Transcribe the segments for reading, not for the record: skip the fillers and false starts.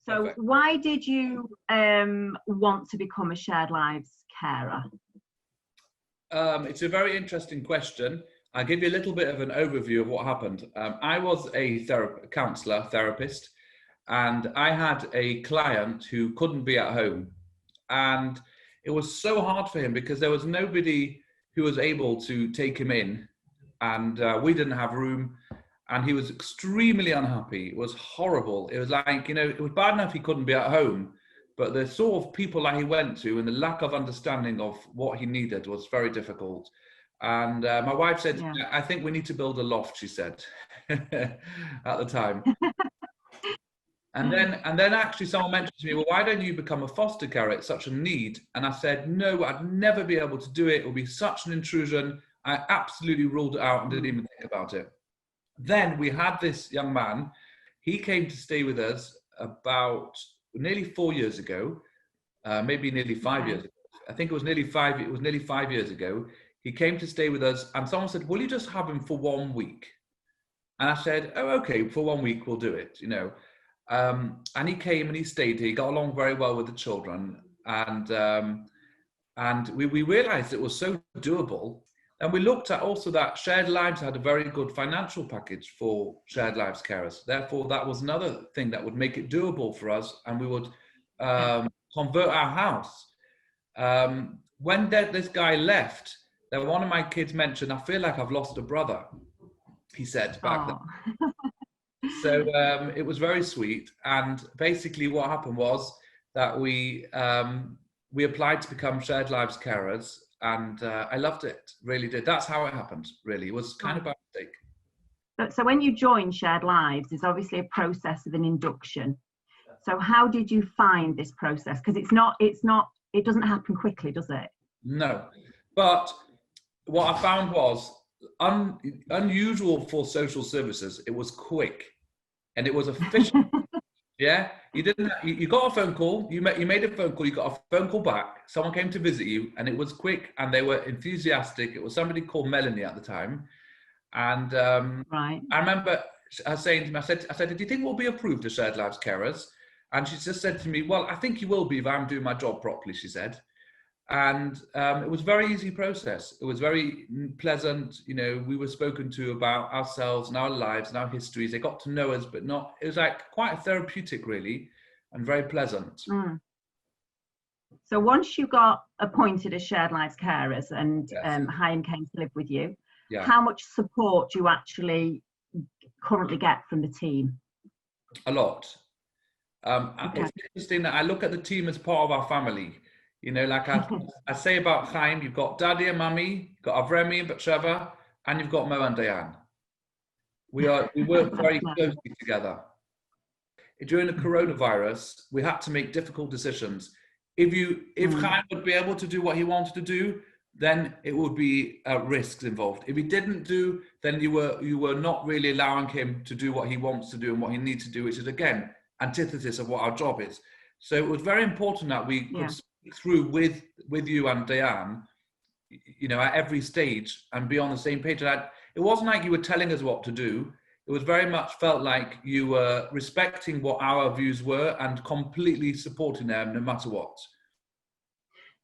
So Perfect. why did you want to become a shared lives carer? It's a very interesting question. I'll give you a little bit of an overview of what happened. I was a therapist, and I had a client who couldn't be at home. And it was so hard for him because there was nobody who was able to take him in, and we didn't have room, and he was extremely unhappy. It was horrible. It was like, it was bad enough he couldn't be at home, but the sort of people that he went to and the lack of understanding of what he needed was very difficult. And my wife said, Yeah. I think we need to build a loft, she said, at the time. And then actually someone mentioned to me, well, why don't you become a foster carer? It's such a need. And I said, no, I'd never be able to do it. It would be such an intrusion. I absolutely ruled it out and didn't even think about it. Then we had this young man. He came to stay with us about nearly 4 years ago, maybe nearly 5 years ago. I think it was nearly 5 years ago. He came to stay with us, and someone said, will you just have him for 1 week? And I said, oh, okay, for 1 week, we'll do it, And he came and he stayed here. He got along very well with the children. And we realized it was so doable. And we looked at also that Shared Lives had a very good financial package for Shared Lives carers. Therefore, that was another thing that would make it doable for us, and we would convert our house. When this guy left, then one of my kids mentioned, I feel like I've lost a brother, he said back then. So it was very sweet. And basically what happened was that we applied to become Shared Lives carers, and I loved it, really did. That's how it happened, really. It was kind of by mistake. So when you join Shared Lives, there's obviously a process of an induction. So how did you find this process? Because it doesn't happen quickly, does it? No, but what I found was unusual for social services. It was quick and it was efficient. Yeah, you got a phone call, you made a phone call, you got a phone call back, someone came to visit you, and it was quick and they were enthusiastic. It was somebody called Melanie at the time. And right. I remember saying to him, I said, do you think we'll be approved as Shared Lives carers? And she just said to me, well, I think you will be if I'm doing my job properly, she said. And it was a very easy process. It was very pleasant. We were spoken to about ourselves and our lives and our histories. They got to know us, but it was like quite therapeutic, really, and very pleasant. Mm. So once you got appointed as Shared Lives carers and Chaim came to live with you, how much support do you actually currently get from the team? A lot. It's interesting that I look at the team as part of our family. Like I say about Chaim, you've got Daddy and Mummy, you've got Avremi and Batsheva, and you've got Mo and Diane. We work very closely together. During the coronavirus, we had to make difficult decisions. If Chaim would be able to do what he wanted to do, then it would be risks involved. If he didn't do, then you were not really allowing him to do what he wants to do and what he needs to do, which is again antithesis of what our job is. So it was very important that we could speak through with you and Diane, at every stage and be on the same page. It wasn't like you were telling us what to do. It was very much felt like you were respecting what our views were and completely supporting them no matter what.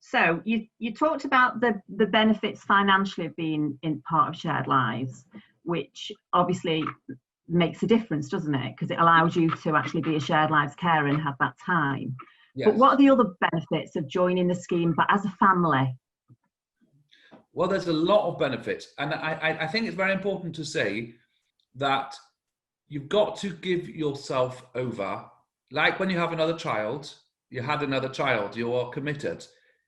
So you talked about the benefits financially of being in part of Shared Lives, which obviously makes a difference, doesn't it? Because it allows you to actually be a Shared Lives carer and have that time. Yes. But what are the other benefits of joining the scheme, but as a family? Well, there's a lot of benefits. And I think it's very important to say that you've got to give yourself over. Like when you have another child, you had another child, you're committed.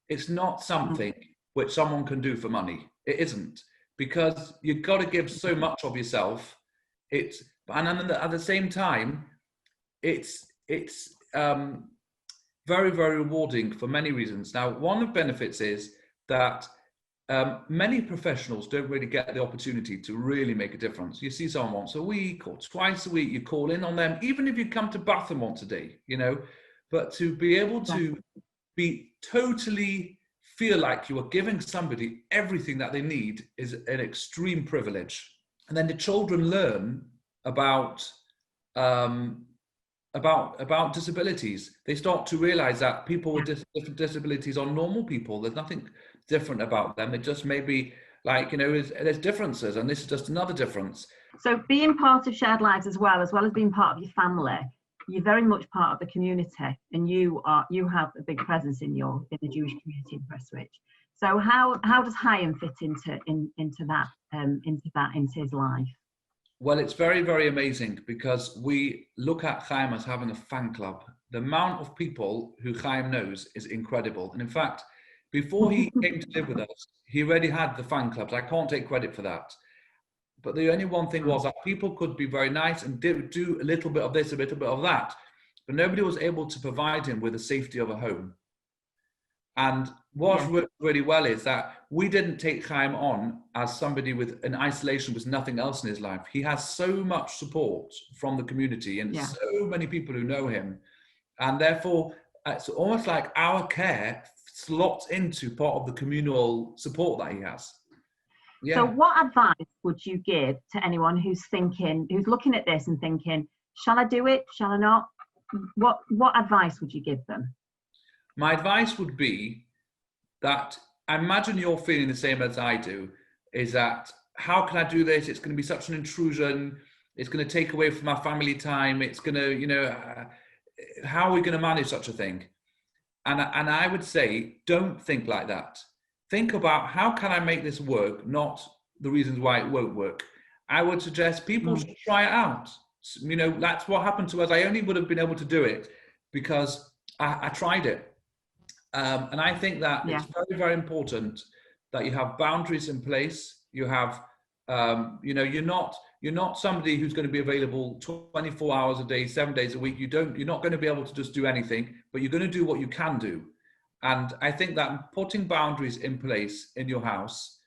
It's not something which someone can do for money. It isn't, because you've got to give so much of yourself. And at the same time, it's very, very rewarding for many reasons. Now, one of the benefits is that many professionals don't really get the opportunity to really make a difference. You see someone once a week or twice a week, you call in on them, even if you come to Batham once a day, but to be able to be totally feel like you are giving somebody everything that they need is an extreme privilege. And then the children learn about about disabilities. They start to realize that people with different disabilities are normal people. There's nothing different about them. It just maybe, like, you know, there's differences, and this is just another difference. So being part of Shared Lives as well as being part of your family, you're very much part of the community, and you have a big presence in the Jewish community in Prestwich. So how does Chaim fit into his life? Well, it's very, very amazing, because we look at Chaim as having a fan club. The amount of people who Chaim knows is incredible. And in fact, before he came to live with us, he already had the fan clubs. I can't take credit for that. But the only one thing was that people could be very nice and do a little bit of this, a little bit of that. But nobody was able to provide him with the safety of a home. And what's worked really well is that we didn't take Chaim on as somebody with an isolation with nothing else in his life. He has so much support from the community and so many people who know him. And therefore, it's almost like our care slots into part of the communal support that he has. Yeah. So what advice would you give to anyone who's looking at this and thinking, shall I do it? Shall I not? What advice would you give them? My advice would be that, I imagine you're feeling the same as I do, is that, how can I do this? It's going to be such an intrusion. It's going to take away from our family time. It's going to, you know, how are we going to manage such a thing? And I would say, don't think like that. Think about, how can I make this work? Not the reasons why it won't work. I would suggest people should try it out. You know, that's what happened to us. I only would have been able to do it because I tried it. And I think that it's very, very important that you have boundaries in place. You have, you know, you're not somebody who's going to be available 24 hours a day, 7 days a week. You're not going to be able to just do anything, but you're going to do what you can do. And I think that putting boundaries in place in your house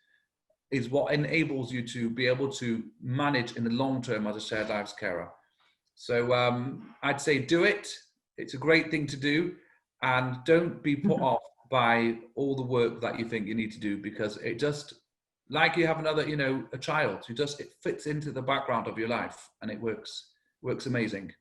is what enables you to be able to manage in the long term as a shared lives carer. So I'd say do it. It's a great thing to do. And don't be put off by all the work that you think you need to do, because it just, like you have another, you know, a child who just, it fits into the background of your life, and it works amazing.